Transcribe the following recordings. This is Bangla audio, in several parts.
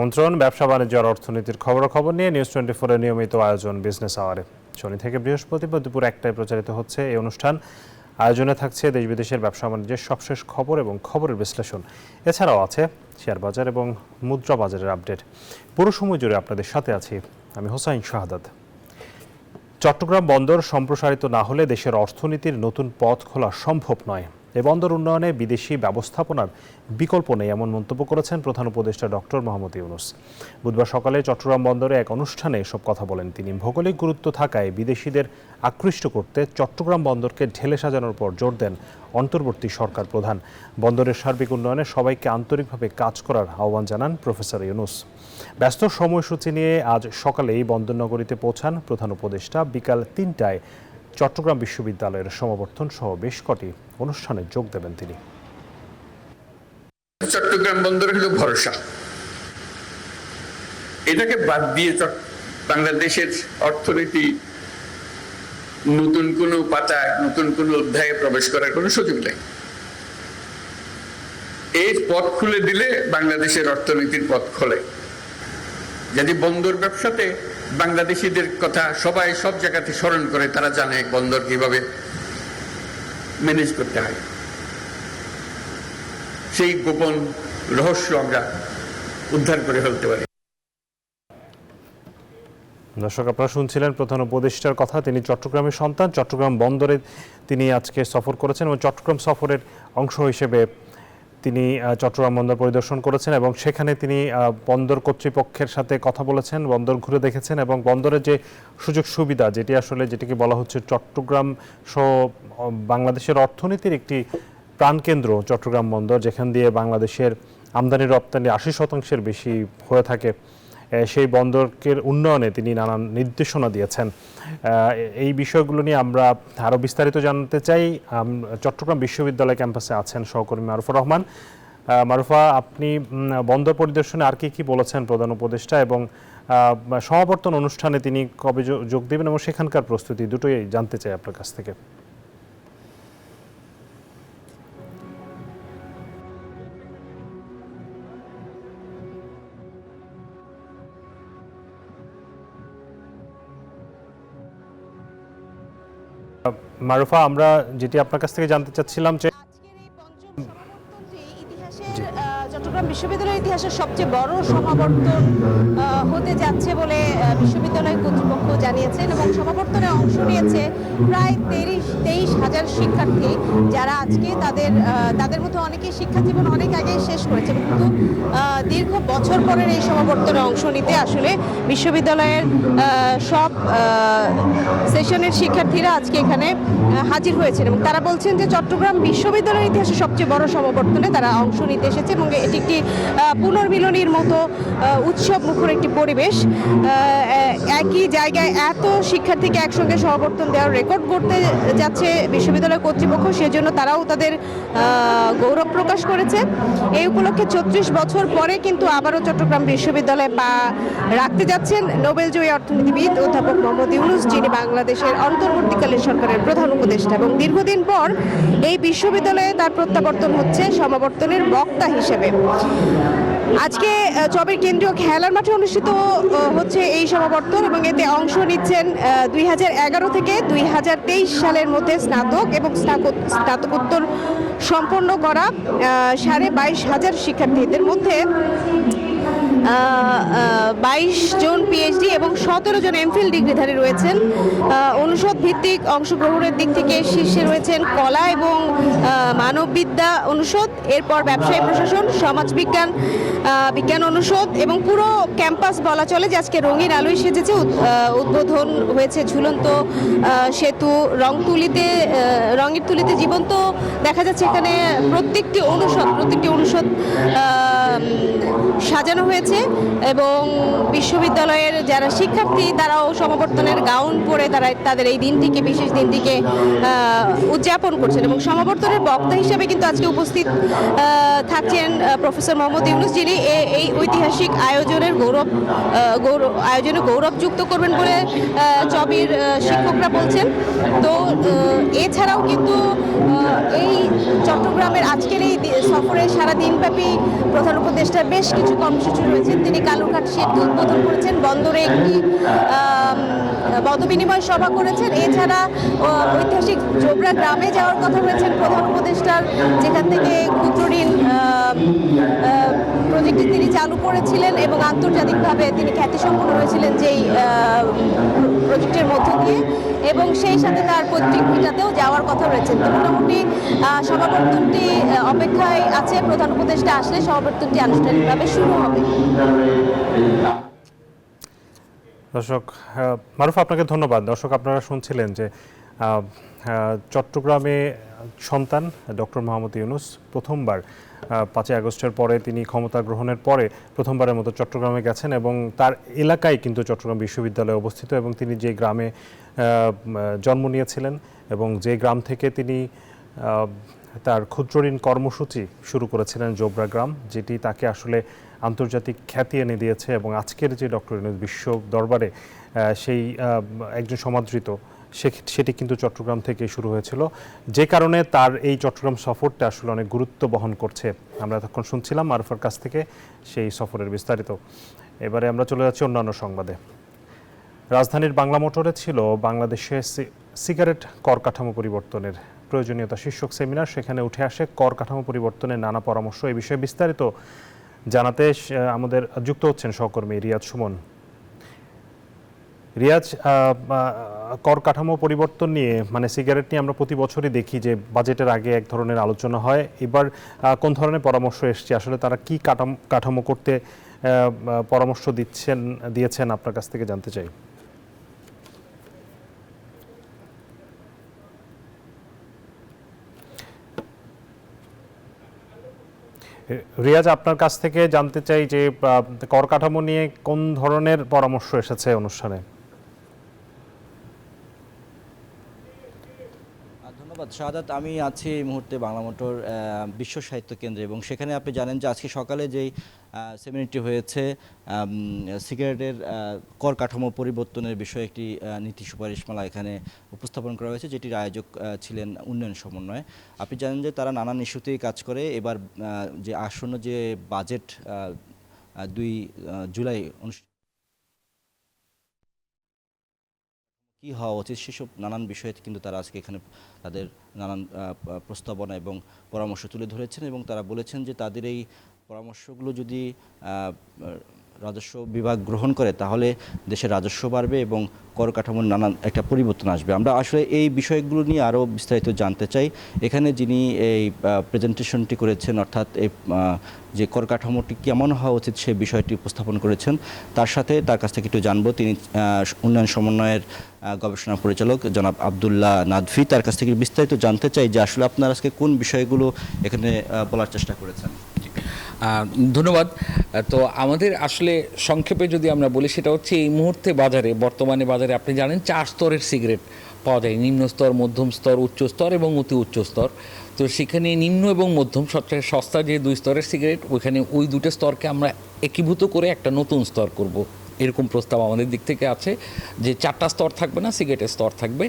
মন্ত্রণ ব্যবসা বাণিজ্য আর অর্থনীতির খবরাখবর নিয়ে নিউজ 24 এর নিয়মিত আয়োজন বিজনেস আওয়ারে শনি থেকে বৃহস্পতিবার দুপুর 1টায় প্রচারিত হচ্ছে এই অনুষ্ঠান। আয়োজনে থাকছে দেশ বিদেশের ব্যবসা বাণিজ্যের সবশেষ খবর এবং খবরের বিশ্লেষণ। এছাড়াও আছে শেয়ার বাজার এবং মুদ্রা বাজারের আপডেট। পুরো সময় জুড়ে আপনাদের সাথে আছি আমি হোসাইন শাহাদাত। চট্টগ্রাম বন্দর সম্প্রসারিত না হলে দেশের অর্থনীতির নতুন পথ খোলা সম্ভব নয়। এ বন্দর উন্নয়নে বিদেশি ব্যবস্থাপনার বিকল্প নেই এমন মন্তব্য করেছেন প্রধান উপদেষ্টা ডক্টর মোহাম্মদ ইউনূস। বুধবার সকালে চট্টগ্রাম বন্দরে এক অনুষ্ঠানে এসব কথা বলেন তিনি। ভৌগোলিক গুরুত্ব থাকায় বিদেশিদের আকৃষ্ট করতে চট্টগ্রাম বন্দরকে ঢেলে সাজানোর পর জোর দেন অন্তর্বর্তী সরকার প্রধান। বন্দরের সার্বিক উন্নয়নে সবাইকে আন্তরিকভাবে কাজ করার আহ্বান জানান প্রফেসর ইউনূস। ব্যস্ত সময়সূচি নিয়ে আজ সকালেই বন্দরনগরীতে পৌঁছান প্রধান উপদেষ্টা। বিকাল 3টায় চট্টগ্রাম বিশ্ববিদ্যালয়ের সমাবর্তন সহ বেশ কটি অনুষ্ঠানে যোগ দেবেন তিনি। চট্টগ্রাম বন্দর হলো ভরসা, এটাকে বাদ দিয়ে বাংলাদেশের অর্থনীতি নতুন কোনো পাতায় নতুন কোনো অধ্যায়ে প্রবেশ করার কোনো সুযোগ নেই। এর পথ খুলে দিলে বাংলাদেশের অর্থনীতির পথ খোলে। যদি বন্দর ব্যবসাতে বাংলাদেশিদের কথা সবাই সব জায়গাতে স্মরণ করে, তারা জানে বন্দর কিভাবে ম্যানেজ করতে হয়। সেই গোপন রহস্য আমরা উদ্ধার করে ফেলতে পারি। দর্শক, আপনারা শুনছিলেন প্রধান উপদেষ্টার কথা। তিনি চট্টগ্রামের সন্তান। চট্টগ্রাম বন্দরে তিনি আজকে সফর করেছেন এবং চট্টগ্রাম সফরের অংশ হিসেবে তিনি চট্টগ্রাম বন্দর পরিদর্শন করেছেন এবং সেখানে তিনি বন্দর কর্তৃপক্ষের সাথে কথা বলেছেন, বন্দর ঘুরে দেখেছেন এবং বন্দরের যে সুযোগ সুবিধা যেটিকে বলা হচ্ছে চট্টগ্রাম সহ বাংলাদেশের অর্থনীতির একটি প্রাণকেন্দ্র চট্টগ্রাম বন্দর, যেখান দিয়ে বাংলাদেশের আমদানি রপ্তানি 80% বেশি হয়ে থাকে, সেই বন্দরের উন্নয়নে তিনি নানান নির্দেশনা দিয়েছেন। এই বিষয়গুলো নিয়ে আমরা আরও বিস্তারিত জানতে চাই। চট্টগ্রাম বিশ্ববিদ্যালয় ক্যাম্পাসে আছেন সহকর্মী মারুফা রহমান। মারুফা, আপনি বন্দর পরিদর্শনে আর কি বলেছেন প্রধান উপদেষ্টা এবং সমাবর্তন অনুষ্ঠানে তিনি কবে যোগ দেবেন এবং সেখানকার প্রস্তুতি দুটোই জানতে চাই আপনার কাছ থেকে। মারুফা, আমরা যেটি আপনার কাছ থেকে জানতে চাচ্ছিলাম যে চট্টগ্রাম বিশ্ববিদ্যালয়ের ইতিহাসের সবচেয়ে বড় সমাবর্তন হতে যাচ্ছে বলে বিশ্ববিদ্যালয় কর্তৃপক্ষ জানিয়েছেন এবং সমাবর্তনে অংশ নিয়েছে প্রায় 23,000 শিক্ষার্থী, যারা আজকে তাদের মধ্যে অনেকেই শিক্ষা জীবন অনেক আগে শেষ করেছে, কিন্তু দীর্ঘ বছর পরের এই সমাবর্তনে অংশ নিতে আসলে বিশ্ববিদ্যালয়ের সব সেশনের শিক্ষার্থীরা আজকে এখানে হাজির হয়েছেন এবং তারা বলছেন যে চট্টগ্রাম বিশ্ববিদ্যালয়ের ইতিহাসে সবচেয়ে বড় সমাবর্তনে তারা অংশ নিতে এসেছে এবং এটি একটি পুনর্মিলনীর মতো উৎসব মুখর একটি পরিবেশ। একই জায়গায় এত শিক্ষার্থীকে একসঙ্গে সমাবর্তন দেওয়ার রেকর্ড করতে যাচ্ছে বিশ্ববিদ্যালয় কর্তৃপক্ষ, সেজন্য তারাও তাদের গৌরব প্রকাশ করেছে। এই উপলক্ষে 34 বছর পরে কিন্তু আবারও চট্টগ্রাম বিশ্ববিদ্যালয়ে পা রাখতে যাচ্ছেন নোবেলজয়ী অর্থনীতিবিদ অধ্যাপক মোহাম্মদ ইউনূস, যিনি বাংলাদেশের অন্তর্বর্তীকালীন সরকারের প্রধান উপদেষ্টা এবং দীর্ঘদিন পর এই বিশ্ববিদ্যালয়ে তার প্রত্যাবর্তন হচ্ছে সমাবর্তনের বক্তা হিসেবে। আজকে চবের কেন্দ্রীয় খেলার মাঠে অনুষ্ঠিত হচ্ছে এই সমাবর্তন এবং এতে অংশ নিচ্ছেন 2011 থেকে 2023 সালের মধ্যে স্নাতক এবং স্নাতকোত্তর সম্পন্ন করা 22,500 শিক্ষার্থীদের মধ্যে 22 জন পিএইচডি এবং 17 জন এমফিল ডিগ্রিধারী রয়েছেন। অনুষদ ভিত্তিক অংশগ্রহণের দিক থেকে শীর্ষে রয়েছেন কলা এবং মানববিদ্যা অনুষদ, এরপর ব্যবসায়ী প্রশাসন, সমাজবিজ্ঞান বিজ্ঞান অনুষদ এবং পুরো ক্যাম্পাস বলা চলে যে আজকে রঙিন আলোয় সেজেছে। উদ্বোধন হয়েছে ঝুলন্ত সেতু, রঙের তুলিতে জীবন্ত দেখা যাচ্ছে এখানে প্রত্যেকটি অনুষদ সাজানো হয়েছে এবং বিশ্ববিদ্যালয়ের যারা শিক্ষার্থী তারাও সমাবর্তনের গাউন পরে তাদের এই দিনটিকে, বিশেষ দিনটিকে উদযাপন করছেন এবং সমাবর্তনের বক্তা হিসেবে কিন্তু আজকে উপস্থিত থাকছেন প্রফেসর মোহাম্মদ ইউনূস, যিনি এই ঐতিহাসিক আয়োজনে গৌরব যুক্ত করবেন বলে চবির শিক্ষকরা বলছেন। তো এছাড়াও কিন্তু এই চট্টগ্রামের আজকের এই সফরে সারা দিনব্যাপী প্রধান উপদেষ্টা বেশ কিছু কর্মসূচি রয়েছেন। তিনি কালুরঘাট সেতু উদ্বোধন করেছেন, বন্দরে একটি মতবিনিময় সভা করেছেন। এছাড়া ঐতিহাসিক জোবরা গ্রামে যাওয়ার কথা রয়েছেন প্রধান উপদেষ্টার, যেখান থেকে ক্ষুদ্র ঋণ প্রজেক্টটি তিনি চালু করেছিলেন এবং আন্তর্জাতিকভাবে তিনি খ্যাতিসম্পন্ন হয়েছিলেন যেই প্রজেক্টের মধ্য দিয়ে, এবং সেই সাথে তার পৈতৃক ভিটাতেও যাওয়ার কথা রয়েছে। তো মোটামুটি সমাবর্তনটি অপেক্ষায় আছে, প্রধান উপদেষ্টা আসলে সমাবর্তনটি আনুষ্ঠানিকভাবে শুরু হবে। দর্শক, মারুফ আপনাকে ধন্যবাদ। দর্শক, আপনারা শুনছিলেন যে চট্টগ্রামে সন্তান ডক্টর মোহাম্মদ ইউনূস প্রথমবার 5ই আগস্টের পরে তিনি ক্ষমতা গ্রহণের পরে প্রথমবারের মতো চট্টগ্রামে গেছেন এবং তার এলাকায় কিন্তু চট্টগ্রাম বিশ্ববিদ্যালয় অবস্থিত এবং তিনি যে গ্রামে জন্ম নিয়েছিলেন এবং যে গ্রাম থেকে তিনি তার ক্ষুদ্র ঋণ কর্মসূচি শুরু করেছিলেন জোবরা গ্রাম, যেটি তাকে আসলে আন্তর্জাতিক খ্যাতি এনে দিয়েছে এবং আজকের যে ডক্টর ইউনূস বিশ্ব দরবারে সেই একজন সমাদৃত, সেটি কিন্তু চট্টগ্রাম থেকে শুরু হয়েছিল, যে কারণে তার এই চট্টগ্রাম সফরটা আসলে অনেক গুরুত্ব বহন করছে। আমরা এতক্ষণ শুনছিলাম মারুফার কাছ থেকে সেই সফরের বিস্তারিত। এবারে আমরা চলে যাচ্ছি অন্যান্য সংবাদে। রাজধানীর বাংলা মোটরে ছিল বাংলাদেশে সিগারেট কর কাঠামো পরিবর্তনের প্রয়োজনীয়তা শীর্ষক সেমিনার। সেখানে উঠে আসে কর কাঠামো পরিবর্তনের নানা পরামর্শ। এই বিষয়ে বিস্তারিত জানাতে আমাদের যুক্ত হচ্ছেন সহকর্মী রিয়াজ সুমন। রিয়াজ, কর কাঠামো পরিবর্তন নিয়ে মানে সিগারেট নিয়ে আমরা প্রতি বছরই দেখি যে বাজেটের আগে এক ধরনের আলোচনা হয়। এবার কোন ধরনের পরামর্শ এসছে, আসলে তারা কি কাঠামো করতে পরামর্শ দিয়েছেন আপনার কাছ থেকে জানতে চাই। রিয়াজ, আপনার কাছ থেকে জানতে চাই যে কর কাঠামো নিয়ে কোন ধরনের পরামর্শ এসেছে অনুষ্ঠানে। ধন্যবাদ শাহাদাত। আমি আছি এই মুহূর্তে বাংলা মোটর বিশ্ব সাহিত্য কেন্দ্রে এবং সেখানে আপনি জানেন যে আজকে সকালে যেই সেমিনারটি হয়েছে সিগারেটের কর কাঠামো পরিবর্তনের বিষয়ে একটি নীতি সুপারিশমালা এখানে উপস্থাপন করা হয়েছে, যেটির আয়োজক ছিলেন উন্নয়ন সমন্বয়। আপনি জানেন যে তারা নানান ইস্যুতেই কাজ করে। এবার যে আসন্ন যে বাজেট 2 জুলাই কী হওয়া উচিত সেসব নানান বিষয়ে কিন্তু তারা আজকে এখানে তাদের নানান প্রস্তাবনা এবং পরামর্শ তুলে ধরেছেন এবং তারা বলেছেন যে তাদের এই পরামর্শগুলো যদি রাজস্ব বিভাগ গ্রহণ করে তাহলে দেশের রাজস্ব বাড়বে এবং কর কাঠামোর নানান একটা পরিবর্তন আসবে। আমরা আসলে এই বিষয়গুলো নিয়ে আরও বিস্তারিত জানতে চাই। এখানে যিনি এই প্রেজেন্টেশনটি করেছেন, অর্থাৎ এই যে কর কাঠামোটি কেমন হওয়া উচিত সেই বিষয়টি উপস্থাপন করেছেন, তার কাছ থেকে একটু জানবো। তিনি উন্নয়ন সমন্বয়ের গবেষণা পরিচালক জনাব আব্দুল্লাহ নাদভি, তার কাছ থেকে বিস্তারিত জানতে চাই যে আসলে আপনারা আজকে কোন বিষয়গুলো এখানে বলার চেষ্টা করেছেন। ধন্যবাদ। তো আমাদের আসলে সংক্ষেপে যদি আমরা বলি, সেটা হচ্ছে এই মুহূর্তে বর্তমানে বাজারে আপনি জানেন 4 স্তরের সিগারেট পাওয়া যায়, নিম্ন স্তর, মধ্যম স্তর, উচ্চ স্তর এবং অতি উচ্চ স্তর। তো সেখানে নিম্ন এবং মধ্যম সবচেয়ে সস্তা যে 2 স্তরের সিগারেট, ওইখানে ওই 2টো স্তরকে আমরা একীভূত করে একটা নতুন স্তর করব, এরকম প্রস্তাব আমাদের দিক থেকে আছে। যে 4টা স্তর থাকবে না, সিগারেটের স্তর থাকবে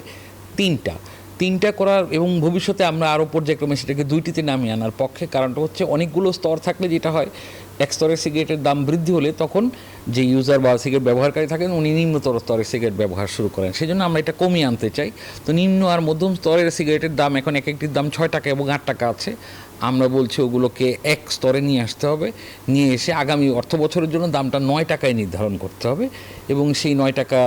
3টা করার এবং ভবিষ্যতে আমরা আরও পর্যায়ক্রমে সেটাকে 2টিতে নামিয়ে আনার পক্ষে। কারণটা হচ্ছে অনেকগুলো স্তর থাকলে যেটা হয়, এক স্তরের সিগারেটের দাম বৃদ্ধি হলে তখন যে ইউজার বা সিগারেট ব্যবহারকারী থাকেন উনি নিম্নতর স্তরের সিগারেট ব্যবহার শুরু করেন। সেই জন্য আমরা এটা কমিয়ে আনতে চাই। তো নিম্ন আর মধ্যম স্তরের সিগারেটের দাম এখন এক একটির দাম 6 টাকা এবং 8 টাকা আছে। আমরা বলছি ওগুলোকে এক স্তরে নিয়ে আসতে হবে, নিয়ে এসে আগামী অর্থ বছরের জন্য দামটা 9 টাকায় নির্ধারণ করতে হবে এবং সেই 9 টাকা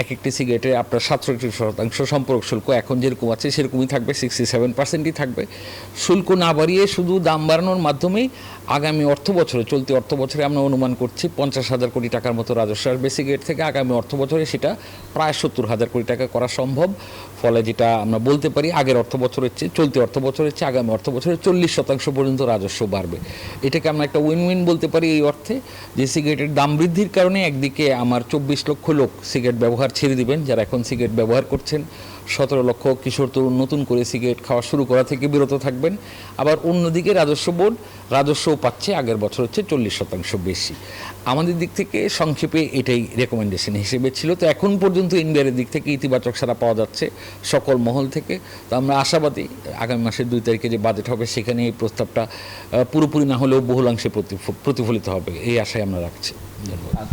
এক একটি সিগারেটে আপনার 67% সম্পর্ক শুল্ক এখন যেরকম আছে সেরকমই থাকবে, 67%ই থাকবে। শুল্ক না বাড়িয়ে শুধু দাম বাড়ানোর মাধ্যমেই আগামী অর্থ বছরে, চলতি অর্থ বছরে আমরা অনুমান করছি 50,000 কোটি টাকার মতো রাজস্ব আসবে সিগারেট থেকে। আগামী অর্থ বছরে সেটা প্রায় 70,000 কোটি টাকা করা সম্ভব। ফলে যেটা আমরা বলতে পারি, আগের অর্থ বছরের চেয়ে, চলতি অর্থ বছরের চেয়ে আগামী অর্থ বছরে 40% পর্যন্ত রাজস্ব বাড়বে। এটাকে আমরা একটা উইন বলতে পারি এই অর্থে যে সিগারেটের দাম বৃদ্ধির কারণে একদিকে আমার 24 লক্ষ লোক সিগারেট ব্যবহার ব্যবহার ছেড়ে দিবেন, যারা এখন সিগারেট ব্যবহার করছেন 17 লক্ষ কিশোর তরুণ নতুন করে সিগারেট খাওয়া শুরু করা থেকে বিরত থাকবেন। আবার অন্যদিকে রাজস্ব বোর্ড রাজস্বও পাচ্ছে আগের বছর হচ্ছে 40% বেশি। আমাদের দিক থেকে সংক্ষেপে এটাই রেকমেন্ডেশন হিসেবে ছিল। তো এখন পর্যন্ত এনবিআরের দিক থেকে ইতিবাচক সাড়া পাওয়া যাচ্ছে সকল মহল থেকে। তো আমরা আশাবাদী আগামী মাসের 2 তারিখে যে বাজেট হবে সেখানে এই প্রস্তাবটা পুরোপুরি না হলেও বহুলাংশে প্রতিফলিত হবে, এই আশায় আমরা রাখছি।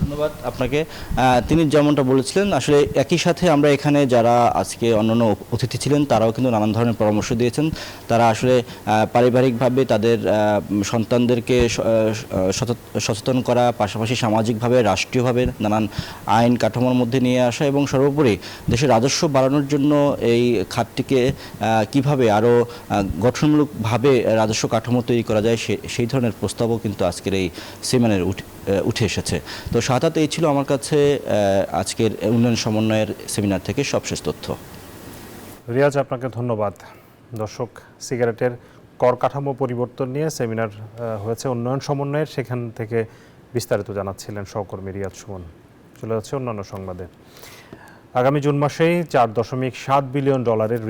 ধন্যবাদ আপনাকে। তিনি যেমনটা বলেছিলেন, আসলে একই সাথে আমরা এখানে যারা আজকে অন্যান্য অতিথি ছিলেন তারাও কিন্তু নানান ধরনের পরামর্শ দিয়েছেন। তারা আসলে পারিবারিকভাবে তাদের সন্তানদেরকে সচেতন করা, পাশাপাশি সামাজিকভাবে রাষ্ট্রীয়ভাবে নানান আইন কাঠামোর মধ্যে নিয়ে আসা এবং সর্বোপরি দেশের রাজস্ব বাড়ানোর জন্য এই খাতটিকে কিভাবে আরও গঠনমূলকভাবে রাজস্ব কাঠামো তৈরি করা যায় সেই ধরনের প্রস্তাবও কিন্তু আজকের এই সেমিনারে উঠে এসেছে। তো শাহাদাত, এই ছিল আমার কাছে আজকের উন্নয়ন সমন্বয়ের সেমিনার থেকে সবশেষ তথ্য। রিয়াজ, আপনাকে ধন্যবাদ। দর্শক, সিগারেটের কর কাঠামো পরিবর্তন নিয়ে সেমিনার হয়েছে উন্নয়ন সমন্বয়ের, সেখান থেকে বিস্তারিত জানাচ্ছিলেন সহকর্মী রিয়াজ সুমন। চলে যাচ্ছে অন্যান্য সংবাদে। আগামী জুন মাসেই $4.7 বিলিয়ন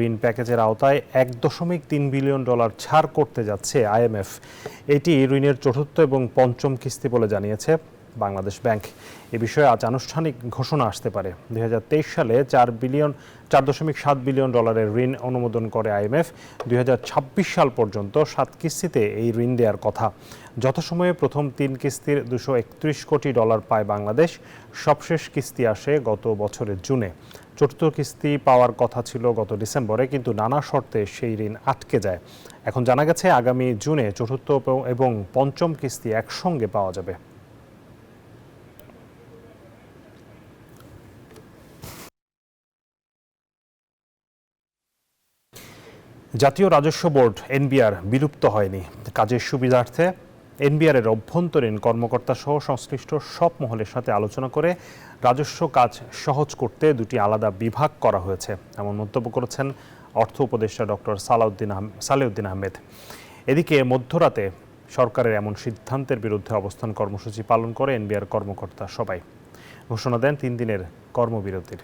ঋণ প্যাকেজের আওতায় $1.3 বিলিয়ন ছাড় করতে যাচ্ছে আইএমএফ। এটি ঋণের চতুর্থ এবং পঞ্চম কিস্তি বলে জানিয়েছে বাংলাদেশ ব্যাংক। এ বিষয়ে আজ আনুষ্ঠানিক ঘোষণা আসতে পারে। 2023 সালে $4.7 বিলিয়ন ঋণ অনুমোদন করে আইএমএফ। 2026 সাল পর্যন্ত 7 কিস্তিতে এই ঋণ দেওয়ার কথা। যথাসময়ে প্রথম 3 কিস্তির $231 কোটি পায় বাংলাদেশ। সবশেষ কিস্তি আসে গত বছরের জুনে। চতুর্থ কিস্তি পাওয়ার কথা ছিল গত ডিসেম্বরে, কিন্তু নানা শর্তে সেই ঋণ আটকে যায়। এখন জানা গেছে আগামী জুনে চতুর্থ এবং পঞ্চম কিস্তি একসঙ্গে পাওয়া যাবে। জাতীয় রাজস্ব বোর্ড এনবিআর বিলুপ্ত হয়নি। কাজের সুবিধার্থে এনবিআরের অভ্যন্তরীণ কর্মকর্তা সহ সংশ্লিষ্ট সব মহলের সাথে আলোচনা করে রাজস্ব কাজ সহজ করতে 2টি আলাদা বিভাগ করা হয়েছে, এমন মন্তব্য করেছেন অর্থ উপদেষ্টা ডক্টর সালেউদ্দিন আহমেদ। এদিকে মধ্যরাতে সরকারের এমন সিদ্ধান্তের বিরুদ্ধে অবস্থান কর্মসূচি পালন করে এনবিআর কর্মকর্তা সবাই। ঘোষণা দেন 3 দিনের কর্মবিরতির।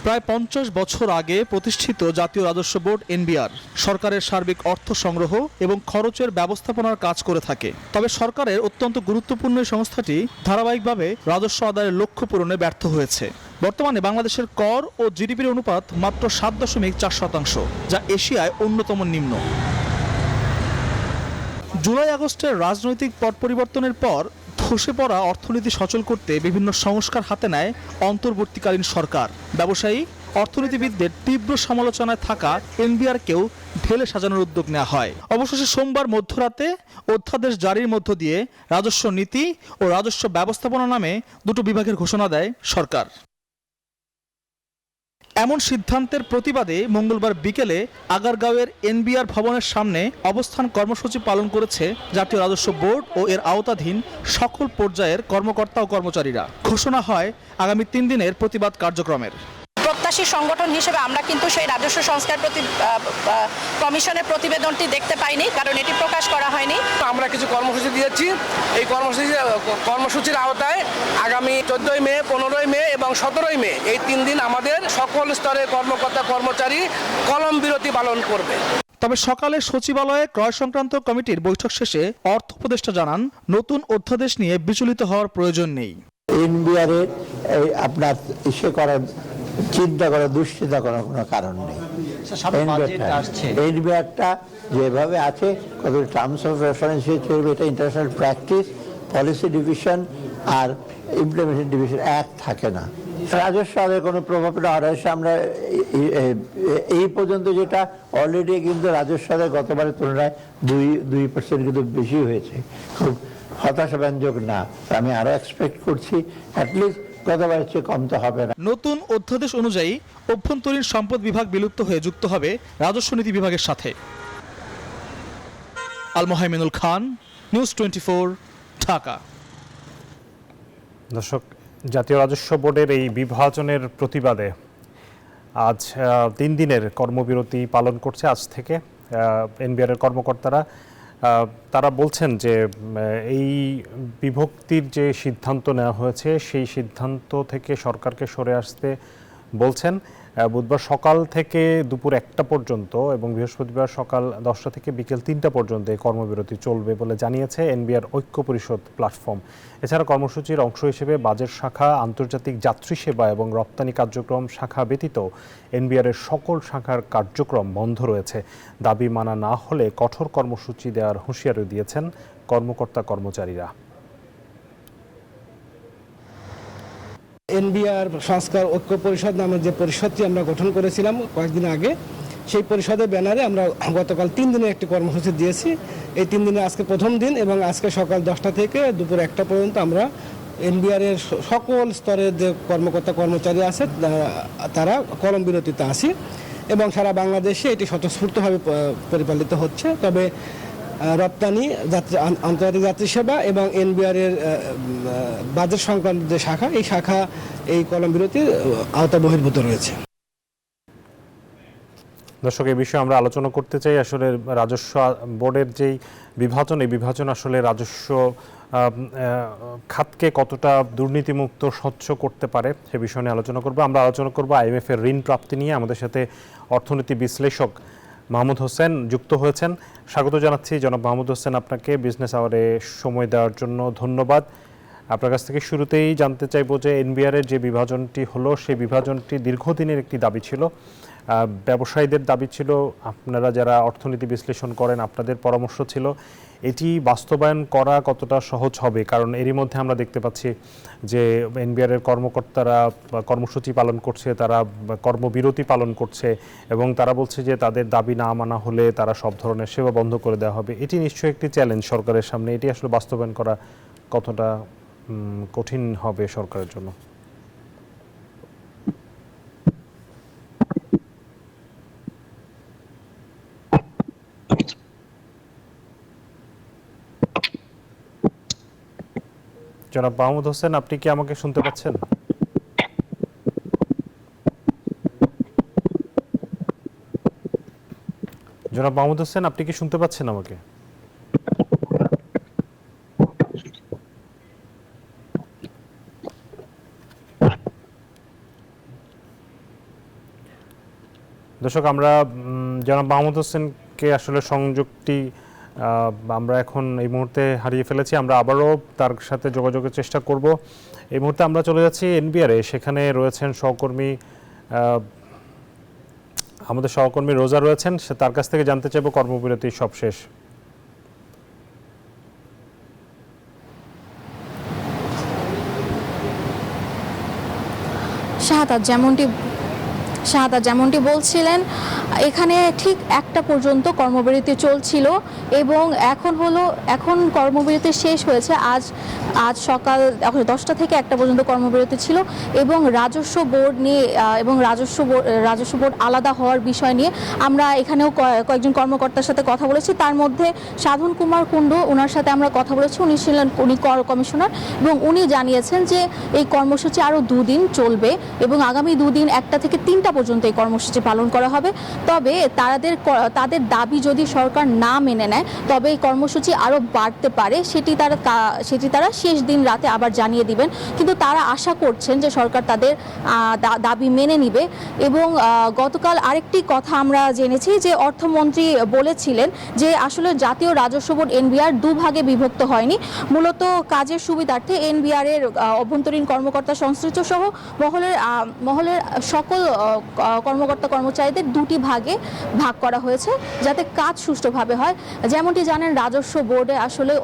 প্রায় 50 বছর আগে প্রতিষ্ঠিত জাতীয় রাজস্ব বোর্ড এনবিআর সরকারের সার্বিক অর্থ সংগ্রহ এবং খরচের ব্যবস্থাপনার কাজ করে থাকে। তবে সরকারের অত্যন্ত গুরুত্বপূর্ণ এই সংস্থাটি ধারাবাহিকভাবে রাজস্ব আদায়ের লক্ষ্য পূরণে ব্যর্থ হয়েছে। বর্তমানে বাংলাদেশের কর ও জিডিপির অনুপাত মাত্র 7.4%, যা এশিয়ায় অন্যতম নিম্ন। জুলাই আগস্টের রাজনৈতিক পট পরিবর্তনের পর ধসে পড়া অর্থনীতি সচল করতে বিভিন্ন সংস্কার হাতে নেয় অন্তর্বর্তীকালীন সরকার। ব্যবসায়ী, অর্থনীতিবিদদের তীব্র সমালোচনায় থাকা এনবিআরকেও ঢেলে সাজানোর উদ্যোগ নেওয়া হয়। অবশেষে সোমবার মধ্যরাতে অধ্যাদেশ জারির মধ্য দিয়ে রাজস্ব নীতি ও রাজস্ব ব্যবস্থাপনা নামে 2টো বিভাগের ঘোষণা দেয় সরকার। এমন সিদ্ধান্তের প্রতিবাদে মঙ্গলবার বিকেলে আগারগাঁওয়ের এনবিআর ভবনের সামনে অবস্থান কর্মসূচি পালন করেছে জাতীয় রাজস্ব বোর্ড ও এর আওতাধীন সকল পর্যায়ের কর্মকর্তা ও কর্মচারীরা। ঘোষণা হয় আগামী 3 দিনের প্রতিবাদ কার্যক্রমের। প্রত্যাশী সংগঠন হিসেবে আমরা কিন্তু সেই রাজস্ব সংস্কার কমিশনের প্রতিবেদনটি দেখতে পাইনি, কারণ এটি প্রকাশ করা হয়নি। আমরা কিছু কর্মসূচি দিয়েছি। এই কর্মসূচির আওতায় আগামী 14 মে, 15 মে এবং 17 মে এই 3 দিন আমাদের সকল স্তরের কর্মকর্তা কর্মচারী কলম বিরতি পালন করবে। তবে সকালে সচিবালয়ে ক্রয় সংক্রান্ত কমিটির বৈঠক শেষে অর্থ উপদেষ্টা জানান, নতুন অধ্যাদেশ নিয়ে বিচলিত হওয়ার প্রয়োজন নেই। এনবিআরের আপনার চিন্তা করার, দুশ্চিন্তা করার কোনো কারণ নেই। এনবিআরটা যেভাবে আছে, কত টার্মস অফ রেফারেন্স চলবে, এটা ইন্টারন্যাশনাল প্র্যাকটিস, পলিসি ডিভিশন আর ইমপ্লিমেন্টেশন ডিভিশন এক থাকে না। রাজস্ব আদায়ের কোনো প্রভাব না। রাজস্ব আমরা এই পর্যন্ত যেটা অলরেডি কিন্তু রাজস্ব আদায় গতবারের তুলনায় 2% কিন্তু বেশি হয়েছে। খুব হতাশাব্যঞ্জক না, আমি আরো এক্সপেক্ট করছি অ্যাটলিস্ট গতবারের চেয়ে কম তো হবে না। নতুন অধ্যাদেশ অনুযায়ী অভ্যন্তরীণ সম্পদ বিভাগ বিলুপ্ত হয়ে যুক্ত হবে রাজস্ব নীতি বিভাগের সাথে। আল মোহাইমিনুল খান, নিউজ 24, ঢাকা। দর্শক, জাতীয় রাজস্ব বোর্ডের এই বিভাজনের প্রতিবাদে আজ 3 দিনের কর্মবিরতি পালন করছে আজ থেকে এনবিআরের কর্মকর্তারা। তারা বলছেন যে এই বিভক্তির যে সিদ্ধান্ত নেওয়া হয়েছে সেই সিদ্ধান্ত থেকে সরকারকে সরে আসতে বলছেন। বুধবার সকাল থেকে দুপুর 1টা পর্যন্ত এবং বৃহস্পতিবার সকাল 10টা থেকে বিকেল 3টা পর্যন্ত এই কর্মবিরতি চলবে বলে জানিয়েছে এনবিআর ঐক্য পরিষদ প্ল্যাটফর্ম। এছাড়া কর্মসূচির অংশ হিসেবে বাজেট শাখা, আন্তর্জাতিক যাত্রী সেবা এবং রপ্তানি কার্যক্রম শাখা ব্যতীত এনবিআরের সকল শাখার কার্যক্রম বন্ধ রয়েছে। দাবি মানা না হলে কঠোর কর্মসূচি দেওয়ার হুঁশিয়ারি দিয়েছেন কর্মকর্তা কর্মচারীরা। এনবিআর সংস্কার ঐক্য পরিষদ নামে যে পরিষদটি আমরা গঠন করেছিলাম কয়েকদিন আগে, সেই পরিষদের ব্যানারে আমরা গতকাল 3 দিনের একটি কর্মসূচি দিয়েছি। এই 3 দিনে আজকে প্রথম দিন এবং আজকে সকাল 10টা থেকে দুপুর 1টা পর্যন্ত আমরা এনবিআরের সকল স্তরের যে কর্মকর্তা কর্মচারী আছে তারা কলম বিরতিতে আছি এবং সারা বাংলাদেশে এটি স্বতঃস্ফূর্তভাবে পরিচালিত হচ্ছে। তবে রপ্তানি, আন্তর্জাতিক যাত্রী সেবা এবং এনবিআরের বাজেট সংক্রান্ত যে শাখা, এই শাখা এই কলম বিরতির আওতা বহির্ভূত রয়েছে। দর্শক, এই বিষয়ে আমরা আলোচনা করতে চাই। আসলে রাজস্ব বোর্ডের যেই বিভাজন, এই বিভাজন আসলে রাজস্ব খাতকে কতটা দুর্নীতিমুক্ত, স্বচ্ছ করতে পারে সে বিষয় নিয়ে আলোচনা করব। আমরা আলোচনা করব IMF এর ঋণ প্রাপ্তি নিয়ে। আমাদের সাথে অর্থনীতি বিশ্লেষক মাহমুদ হোসেন যুক্ত হয়েছেন। স্বাগত জানাচ্ছি জনাব মাহমুদ হোসেন আপনাকে। বিজনেস আওয়ারে সময় দেওয়ার জন্য ধন্যবাদ। আপনার কাছ থেকে শুরুতেই জানতে চাইব যে এনবিআরের যে বিভাজনটি হলো, সেই বিভাজনটি দীর্ঘদিনের একটি দাবি ছিল, ব্যবসায়ীদের দাবি ছিল, আপনারা যারা অর্থনীতি বিশ্লেষণ করেন আপনাদের পরামর্শ ছিল। এটি বাস্তবায়ন করা কতটা সহজ হবে? কারণ এরই মধ্যে আমরা দেখতে পাচ্ছি যে এনবিআরের কর্মকর্তারা কর্মসূচি পালন করছে, তারা কর্মবিরতি পালন করছে এবং তারা বলছে যে তাদের দাবি না মানা হলে তারা সব ধরনের সেবা বন্ধ করে দেওয়া হবে। এটি নিশ্চয়ই একটি চ্যালেঞ্জ সরকারের সামনে। এটি আসলে বাস্তবায়ন করা কতটা কঠিন হবে সরকারের জন্য? জনাব মাহমুদ হোসেন, আপনি কি আমাকে শুনতে পাচ্ছেন? জনাব মাহমুদ হোসেন, আপনি কি শুনতে পাচ্ছেন আমাকে? দর্শক, আমরা জনাব মাহমুদ হোসেনকে আসলে সংযোগটি আমরা এখন এই মুহূর্তে হারিয়ে ফেলেছি। আমরা আবারও তার সাথে যোগাযোগের চেষ্টা করব। এই মুহূর্তে আমরা চলে যাচ্ছি এনবিআরে। সেখানে রয়েছেন সহকর্মী, আমাদের সহকর্মী রোজা রয়েছেন। তার কাছ থেকে জানতে চাইব কর্মবিরতি সব শেষ। শাহাদাত যেমনটি বলছিলেন, এখানে ঠিক 1টা পর্যন্ত কর্মবিরতি চলছিল এবং এখন কর্মবিরতি শেষ হয়েছে। আজ সকাল 10টা থেকে 1টা পর্যন্ত কর্মবিরতি ছিল এবং রাজস্ব বোর্ড নিয়ে এবং রাজস্ব বোর্ড আলাদা হওয়ার বিষয় নিয়ে আমরা এখানেও কয়েকজন কর্মকর্তার সাথে কথা বলেছি। তার মধ্যে সাধন কুমার কুণ্ডু, ওনার সাথে আমরা কথা বলেছি। উনি কর কমিশনার এবং উনি জানিয়েছেন যে এই কর্মসূচি আরও 2 দিন চলবে এবং আগামী 2 দিন 1টা থেকে 3টা পর্যন্ত এই কর্মসূচি পালন করা হবে। তবে তাদের দাবি যদি সরকার না মেনে নেয় তবে এই কর্মসূচি আরও বাড়তে পারে, সেটি তারা শেষ দিন রাতে আবার জানিয়ে দিবেন। কিন্তু তারা আশা করছেন যে সরকার তাদের দাবি মেনে নিবে। এবং গতকাল আরেকটি কথা আমরা জেনেছি যে অর্থমন্ত্রী বলেছিলেন যে আসলে জাতীয় রাজস্ব বোর্ড এনবিআর 2 ভাগে বিভক্ত হয়নি, মূলত কাজের সুবিধার্থে এনবিআরের অভ্যন্তরীণ কর্মকর্তা সংশ্লিষ্ট সহ মহলের সকল কর্মকর্তা কর্মচারীদের 2টি ভাগে ভাগ করা হয়েছে যাতে কাজ সুষ্ঠুভাবে হয়। যেমনটি জানেন, রাজস্ব বোর্ডে আসলে